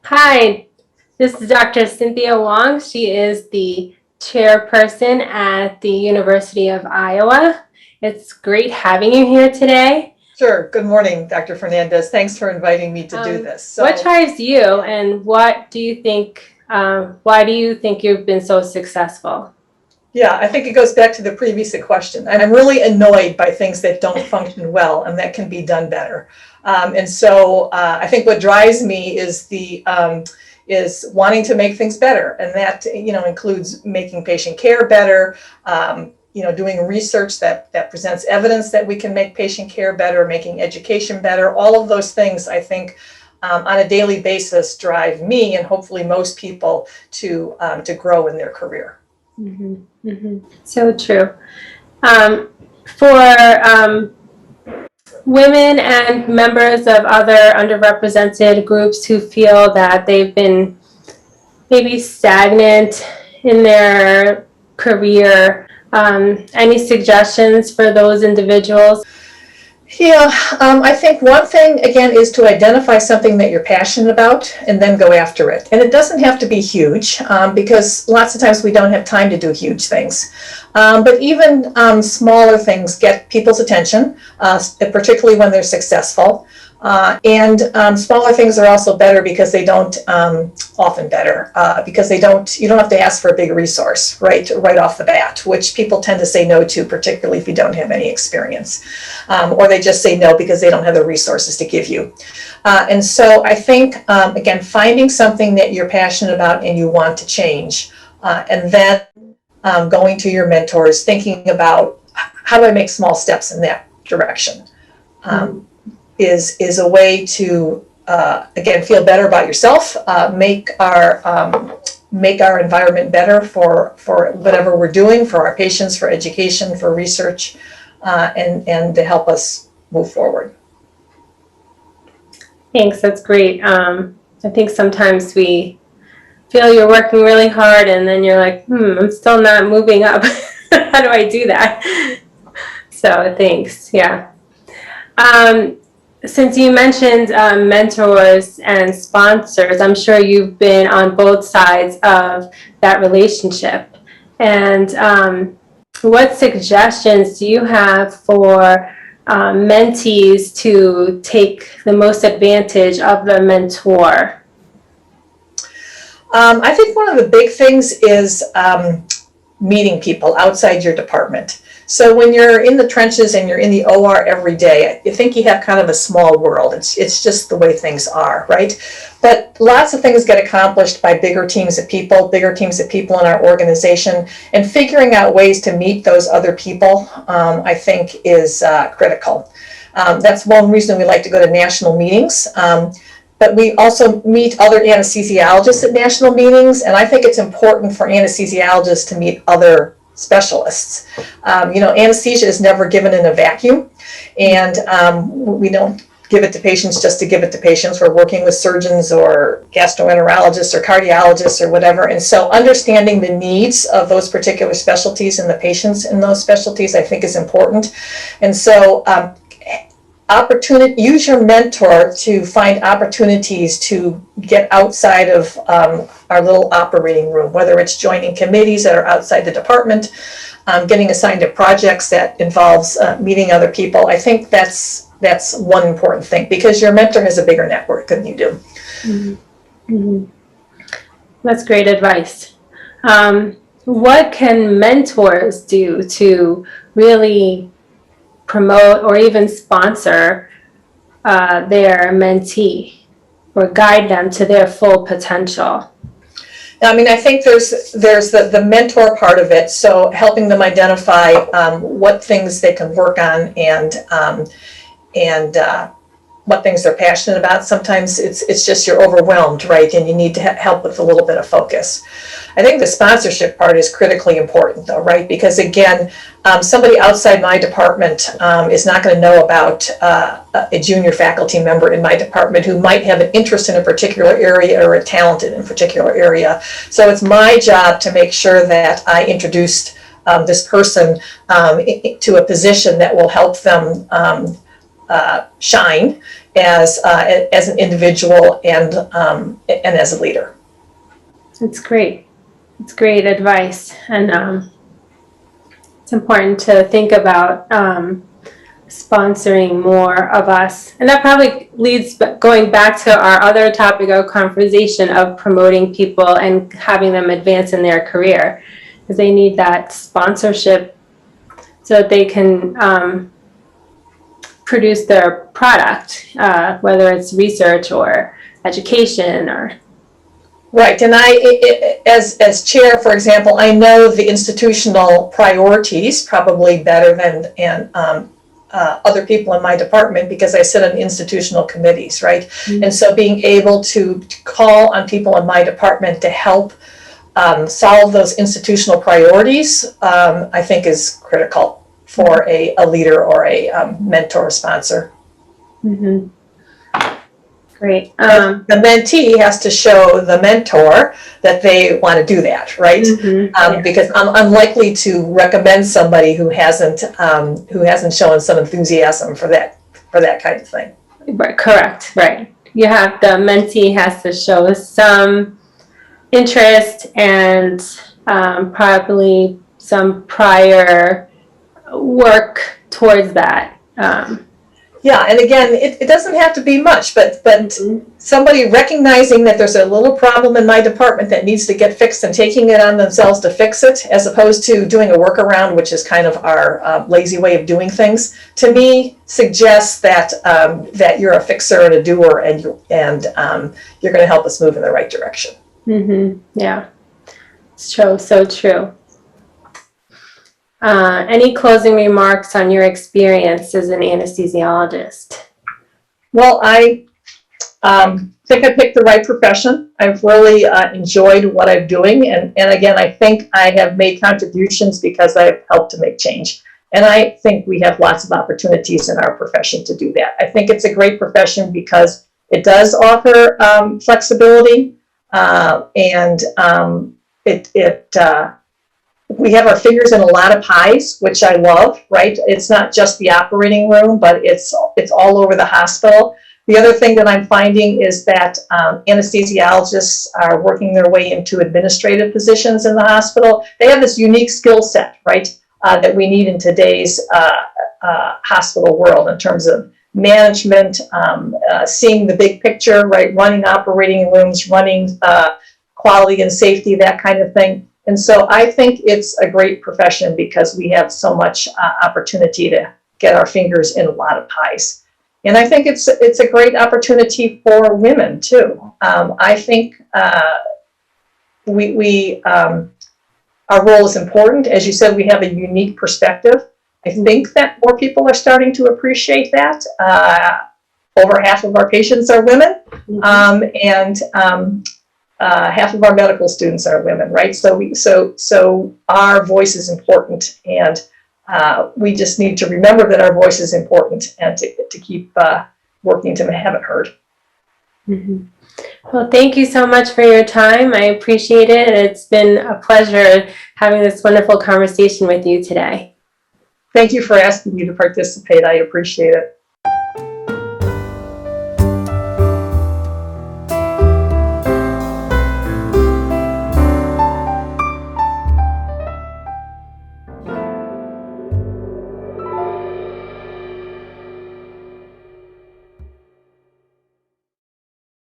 Hi, this is Dr. Cynthia Wong. She is the chairperson at the University of Iowa. It's great having you here today. Sure. Good morning, Dr. Fernandez. Thanks for inviting me to do this. What drives you, and what do you think? Why do you think you've been so successful? Yeah, I think it goes back to the previous question. I'm really annoyed by things that don't function well and that can be done better. I think what drives me is wanting to make things better, and that includes making patient care better. Doing research that presents evidence that we can make patient care better, making education better. All of those things, I think, on a daily basis, drive me and hopefully most people to grow in their career. Mm-hmm. Mm-hmm. So true. For women and members of other underrepresented groups who feel that they've been maybe stagnant in their career, any suggestions for those individuals? Yeah, I think one thing, again, is to identify something that you're passionate about and then go after it. And it doesn't have to be huge because lots of times we don't have time to do huge things. But even smaller things get people's attention, particularly when they're successful. Smaller things are also better because they don't, often better, because you don't have to ask for a big resource right off the bat, which people tend to say no to, particularly if you don't have any experience. Or they just say no because they don't have the resources to give you. And so I think, again, finding something that you're passionate about and you want to change, and then going to your mentors, thinking about how do I make small steps in that direction. Is a way to again feel better about yourself, make our environment better for whatever we're doing, for our patients, for education, for research, and to help us move forward. Thanks, that's great. I think sometimes we feel you're working really hard and then you're like, I'm still not moving up. How do I do that? So thanks, yeah. Since you mentioned mentors and sponsors, I'm sure you've been on both sides of that relationship. And what suggestions do you have for mentees to take the most advantage of the mentor? I think one of the big things is meeting people outside your department. So when you're in the trenches and you're in the OR every day, you think you have kind of a small world. It's just the way things are, right? But lots of things get accomplished by bigger teams of people in our organization, and figuring out ways to meet those other people, I think, is critical. That's one reason we like to go to national meetings. But we also meet other anesthesiologists at national meetings, and I think it's important for anesthesiologists to meet other specialists. Anesthesia is never given in a vacuum, and we don't give it to patients just to give it to patients. We're working with surgeons or gastroenterologists or cardiologists or whatever, and so understanding the needs of those particular specialties and the patients in those specialties, I think, is important. And so use your mentor to find opportunities to get outside of our little operating room, whether it's joining committees that are outside the department, getting assigned to projects that involves meeting other people. I think that's one important thing, because your mentor has a bigger network than you do. Mm-hmm. Mm-hmm. That's great advice. What can mentors do to really promote or even sponsor their mentee or guide them to their full potential? I mean, I think there's the mentor part of it, so helping them identify what things they can work on and what things they're passionate about. Sometimes it's just you're overwhelmed, right? And you need to help with a little bit of focus. I think the sponsorship part is critically important, though, right? Because again, somebody outside my department is not going to know about a junior faculty member in my department who might have an interest in a particular area or a talented in a particular area. So it's my job to make sure that I introduced this person to a position that will help them shine as an individual and as a leader. It's great. It's great advice, and it's important to think about sponsoring more of us. And that probably leads going back to our other topic of conversation of promoting people and having them advance in their career, because they need that sponsorship so that they can produce their product, whether it's research or education or. Right, and as chair, for example, I know the institutional priorities probably better than other people in my department, because I sit on institutional committees, right? Mm-hmm. And so being able to call on people in my department to help solve those institutional priorities, I think is critical for a leader or a mentor or sponsor. Mm-hmm. Great. The mentee has to show the mentor that they want to do that, right? Mm-hmm. Yeah. Because I'm unlikely to recommend somebody who hasn't shown some enthusiasm for that kind of thing. Right. Correct. Right. You have the mentee has to show some interest and probably some prior work towards that. Yeah, and again, it doesn't have to be much, but mm-hmm. somebody recognizing that there's a little problem in my department that needs to get fixed and taking it on themselves to fix it, as opposed to doing a workaround, which is kind of our lazy way of doing things, to me suggests that that you're a fixer and a doer, and you're going to help us move in the right direction. Mm-hmm. Yeah, it's true. So true. Any closing remarks on your experience as an anesthesiologist? Well, I think I picked the right profession. I've really enjoyed what I'm doing. And again, I think I have made contributions because I've helped to make change. And I think we have lots of opportunities in our profession to do that. I think it's a great profession because it does offer flexibility and we have our fingers in a lot of pies, which I love, right? It's not just the operating room, but it's all over the hospital. The other thing that I'm finding is that anesthesiologists are working their way into administrative positions in the hospital. They have this unique skill set, right, that we need in today's hospital world in terms of management, seeing the big picture, right, running operating rooms, running quality and safety, that kind of thing. And so I think it's a great profession because we have so much opportunity to get our fingers in a lot of pies. And I think it's a great opportunity for women too. I think our role is important. As you said, we have a unique perspective. I think that more people are starting to appreciate that. Over half of our patients are women, and half of our medical students are women, right? So our voice is important, and we just need to remember that our voice is important and to keep working to have it heard. Mm-hmm. Well, thank you so much for your time. I appreciate it. It's been a pleasure having this wonderful conversation with you today. Thank you for asking me to participate. I appreciate it.